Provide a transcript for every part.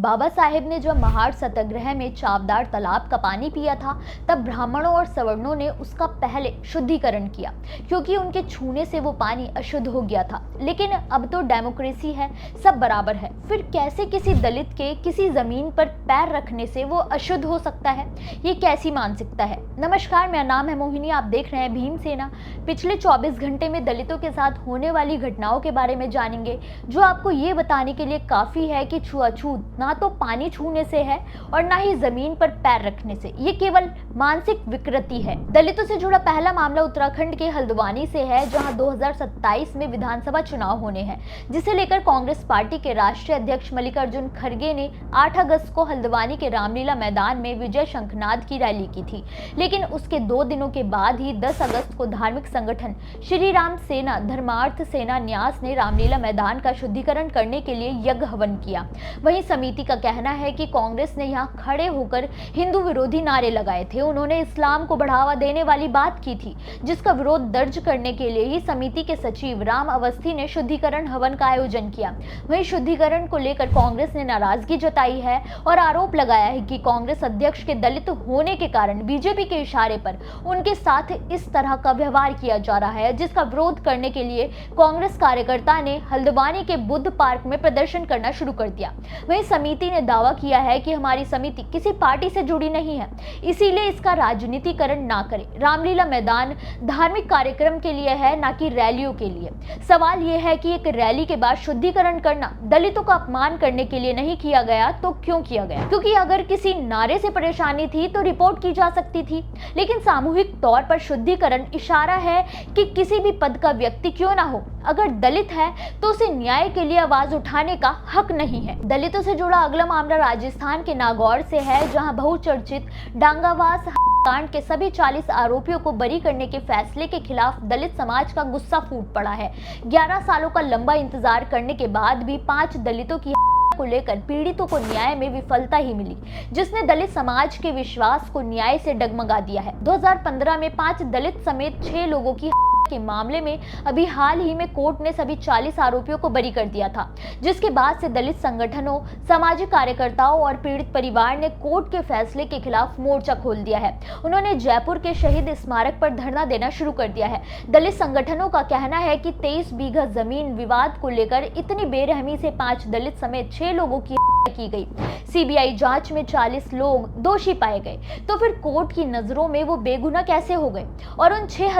बाबा साहेब ने जब महार सत्याग्रह में चावदार तालाब का पानी पिया था, तब ब्राह्मणों और सवर्णों ने उसका पहले शुद्धिकरण किया, क्योंकि उनके छूने से वो पानी अशुद्ध हो गया था। लेकिन अब तो डेमोक्रेसी है, सब बराबर है, फिर कैसे किसी दलित के किसी जमीन पर पैर रखने से वो अशुद्ध हो सकता है? ये कैसी मानसिकता है? नमस्कार, मेरा नाम है मोहिनी, आप देख रहे हैं भीम सेना। पिछले 24 घंटे में दलितों के साथ होने वाली घटनाओं के बारे में जानेंगे, जो आपको ये बताने के लिए काफी है कि छुआछूत ना तो पानी छूने से है और ना ही जमीन पर पैर रखने से, ये केवल मानसिक विकृति है। दलितों से जुड़ा पहला मामला उत्तराखंड के हल्द्वानी से है, जहां 2027 में विधानसभा चुनाव होने हैं, जिसे लेकर कांग्रेस पार्टी के राष्ट्रीय अध्यक्ष मल्लिकार्जुन खड़गे ने 8 अगस्त को हल्द्वानी के रामलीला मैदान में विजय शंखनाद की रैली की थी। लेकिन उसके 2 दिनों के बाद ही 10 अगस्त को धार्मिक संगठन श्री राम सेना धर्मार्थ सेना न्यास ने रामलीला मैदान का शुद्धिकरण करने के लिए यज्ञ हवन किया। वहीं समिति का कहना है कि कांग्रेस ने यहां खड़े होकर हिंदू विरोधी नारे लगाए थे। उन्होंने इस्लाम को बढ़ावा देने वाली बात की थी, जिसका विरोध दर्ज करने के लिए ही समिति के सचिव राम अवस्थी ने शुद्धिकरण हवन का आयोजन किया। वहीं शुद्धिकरण को लेकर कांग्रेस ने नाराजगी जताई है और आरोप लगाया है कि कांग्रेस अध्यक्ष के दलित होने के कारण बीजेपी के इशारे पर उनके साथ इस तरह का व्यवहार किया जा रहा है, जिसका विरोध करने के लिए कांग्रेस कार्यकर्ता ने हल्द्वानी के बुद्ध पार्क में प्रदर्शन करना शुरू कर दिया। वहीं समिति ने दावा किया है कि हमारी समिति किसी पार्टी से जुड़ी नहीं है, इसीलिए इसका राजनीतिकरण ना करें। रामलीला मैदान धार्मिक कार्यक्रम के लिए है, ना कि रैलियों के लिए। सवाल यह है कि एक रैली के बाद शुद्धिकरण करना दलितों का अपमान करने के लिए नहीं किया गया, तो क्यों किया गया? क्योंकि अगर किसी नारे से परेशानी थी तो रिपोर्ट की जा सकती थी, लेकिन सामूहिक तौर पर शुद्धिकरण इशारा है कि किसी भी पद का व्यक्ति क्यों ना हो, अगर दलित है तो उसे न्याय के लिए आवाज उठाने का हक नहीं है। दलितों से जुड़ा अगला मामला राजस्थान के नागौर से है, जहां बहुचर्चित डांगावास कांड के सभी 40 आरोपियों को बरी करने के फैसले के खिलाफ दलित समाज का गुस्सा फूट पड़ा है। 11 सालों का लंबा इंतजार करने के बाद भी 5 दलितों की को लेकर पीड़ितों को न्याय में विफलता ही मिली, जिसने दलित समाज के विश्वास को न्याय से डगमगा दिया है। 2015 में 5 दलित समेत 6 लोगों की के मामले में अभी हाल ही में कोर्ट ने सभी 40 आरोपियों को बरी कर दिया था, जिसके बाद से दलित संगठनों, सामाजिक कार्यकर्ताओं और पीड़ित परिवार ने कोर्ट के फैसले के खिलाफ मोर्चा खोल दिया है। उन्होंने जयपुर के शहीद स्मारक पर धरना देना शुरू कर दिया है। दलित संगठनों का कहना है कि 23 बीघा जमीन विवाद को लेकर इतनी बेरहमी से 5 दलित समेत 6 लोगों की गई। सीबीआई जांच में 40 लोग दोषी पाए गए, तो फिर कोर्ट की नजरों में वो बेगुनाह कैसे हो गए और उन 6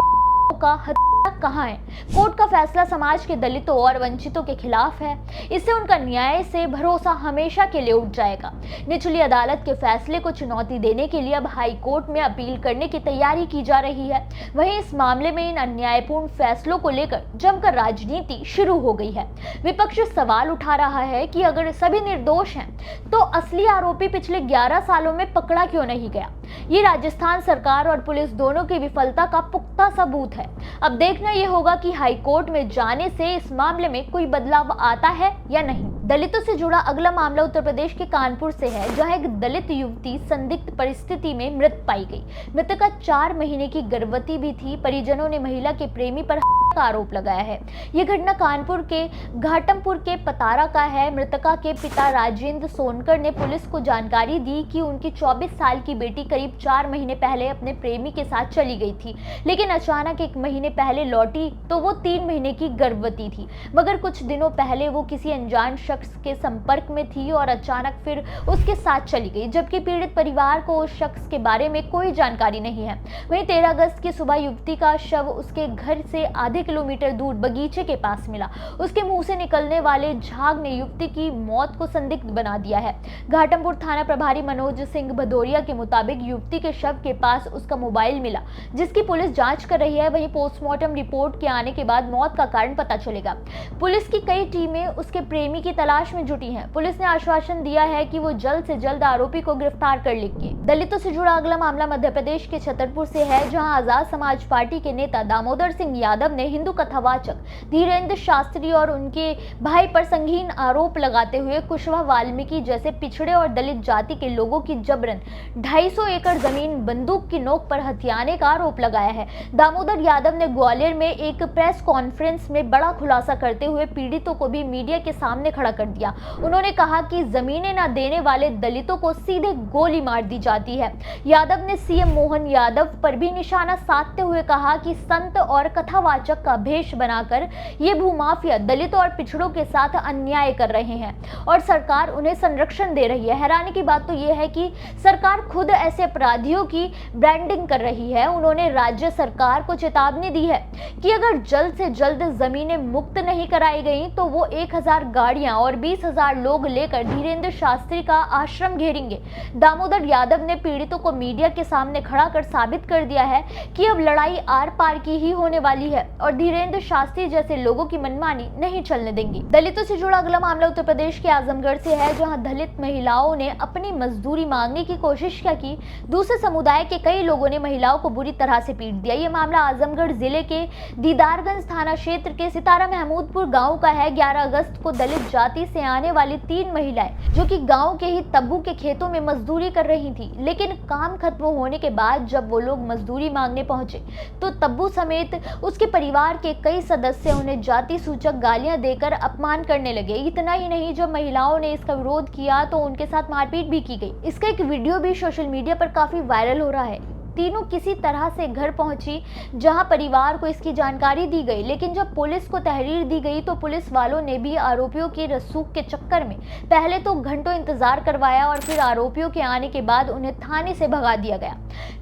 का हत्या कहां है? कोर्ट का फैसला समाज के दलितों और वंचितों के खिलाफ है। इससे उनका न्याय से भरोसा हमेशा के लिए उठ जाएगा। निचली अदालत के फैसले को चुनौती देने के लिए अब हाई कोर्ट में अपील करने की तैयारी की जा रही है। वहीं इस मामले में इन अन्यायपूर्ण फैसलों को लेकर जमकर राजनीति शुरू हो गई है। विपक्ष सवाल उठा रहा है कि अगर सभी निर्दोष हैं, तो असली आरोपी पिछले 11 सालों में पकड़ा क्यों नहीं गया? ये राजस्थान सरकार और पुलिस दोनों की विफलता का पुख्ता सबूत है। अब देखना यह होगा कि हाई कोर्ट में जाने से इस मामले में कोई बदलाव आता है या नहीं। दलितों से जुड़ा अगला मामला उत्तर प्रदेश के कानपुर से है, जहां एक दलित युवती संदिग्ध परिस्थिति में मृत पाई गई। मृतका 4 महीने की गर्भवती भी थी। परिजनों ने महिला के प्रेमी पर का आरोप लगाया है। यह घटना कानपुर के घाटमपुर के पतारा का है। मृतका के पिता राजेंद्र सोनकर ने पुलिस को जानकारी दी कि उनकी 24 साल की बेटी करीब 4 महीने पहले अपने प्रेमी के साथ चली गई थी, लेकिन अचानक 1 महीने पहले लौटी तो वो 3 महीने की गर्भवती थी। मगर कुछ दिनों पहले वो किसी अनजान शख्स के संपर्क में थी और अचानक फिर उसके साथ चली गई, जबकि पीड़ित परिवार को उस शख्स के बारे में कोई जानकारी नहीं है। वहीं 13 अगस्त की सुबह युवती का शव उसके घर से आधे किलोमीटर दूर बगीचे के पास मिला। उसके मुंह से निकलने वाले झाग ने युवती की मौत को संदिग्ध बना दिया है। घाटमपुर थाना प्रभारी मनोज सिंह भदौरिया के मुताबिक युवती के शव के पास उसका मोबाइल मिला, जिसकी पुलिस जांच कर रही है। वहीं पोस्टमार्टम रिपोर्ट के आने के बाद मौत का कारण पता चलेगा। पुलिस की कई टीमें उसके प्रेमी की तलाश में जुटी हैं। पुलिस ने आश्वासन दिया है कि वो जल्द से जल्द आरोपी को गिरफ्तार कर लेंगे। दलितों से जुड़ा अगला मामला मध्य प्रदेश के छतरपुर से है, जहां आजाद समाज पार्टी के नेता दामोदर सिंह यादव ने हिंदू कथावाचक धीरेन्द्र शास्त्री और उनके भाई पर संगीन आरोप लगाते हुए कुशवाहा वाल्मीकि जैसे पिछड़े और दलित जाति के लोगों की जबरन 250 एकड़ जमीन बंदूक की नोक पर हथियाने का आरोप लगाया है। दामोदर यादव ने ग्वालियर में एक प्रेस कॉन्फ्रेंस में बड़ा खुलासा करते हुए पीड़ितों को भी मीडिया के सामने खड़ा कर दिया। उन्होंने कहा कि जमीनें न देने वाले दलितों को सीधे गोली मार दी जाती है। यादव ने सीएम मोहन यादव पर भी निशाना साधते हुए कहा कि संत और कथावाचक का भेष बनाकर ये भूमाफिया दलितों और पिछड़ों के साथ अन्याय कर रहे हैं और सरकार उन्हें संरक्षण दे रही है। हैरानी की बात तो यह है कि सरकार खुद ऐसे अपराधियों की ब्रांडिंग कर रही है। उन्होंने राज्य सरकार को चेतावनी दी है कि अगर जल्द से जल्द जमीनें मुक्त नहीं कराई गई तो वो 1000 गाड़ियां और 20,000 लोग लेकर धीरेन्द्र शास्त्री का आश्रम घेरेंगे। दामोदर यादव ने पीड़ितों को मीडिया के सामने खड़ा कर साबित कर दिया है कि अब लड़ाई आर पार की ही होने वाली है और धीरेन्द्र शास्त्री जैसे लोगों की मनमानी नहीं चलने देंगे। दलितों से जुड़ा अगला मामला उत्तर प्रदेश के आजमगढ़ से है, जहां दलित महिलाओं ने अपनी मजदूरी मांगने की कोशिश क्या की। दूसरे समुदाय के कई लोगों ने महिलाओं को बुरी तरह से पीट दिया। ये मामला आजमगढ़ जिले के दीदारगंज थाना क्षेत्र के सितारा महमूदपुर गांव का है। 11 अगस्त को दलित जाति से आने वाली 3 महिलाएं जो कि गांव के ही तब्बू के खेतों में मजदूरी कर रही थी, लेकिन काम खत्म होने के बाद जब वो लोग मजदूरी मांगने पहुंचे तो तब्बू समेत उसके परिवार के कई सदस्य उन्हें जाति सूचक गालियां देकर अपमान करने लगे। इतना ही नहीं, जब महिलाओं ने इसका विरोध किया तो उनके साथ मारपीट भी की गई। इसका एक वीडियो भी सोशल मीडिया पर काफी वायरल हो रहा है। तीनों किसी तरह से घर पहुंची जहां परिवार को इसकी जानकारी दी गई, लेकिन जब पुलिस को तहरीर दी गई तो पुलिस वालों ने भी आरोपियों की रसूख के चक्कर में पहले तो घंटों इंतजार करवाया और फिर आरोपियों के आने के बाद उन्हें थाने से भगा दिया गया।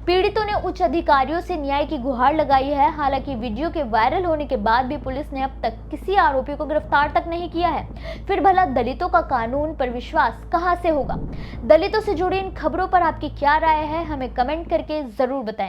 पीड़ितों ने उच्च अधिकारियों से न्याय की गुहार लगाई है। हालांकि वीडियो के वायरल होने के बाद भी पुलिस ने अब तक किसी आरोपी को गिरफ्तार तक नहीं किया है। फिर भला दलितों का कानून पर विश्वास कहां से होगा? दलितों से जुड़ी इन खबरों पर आपकी क्या राय है? हमें कमेंट करके जरूर बताएं।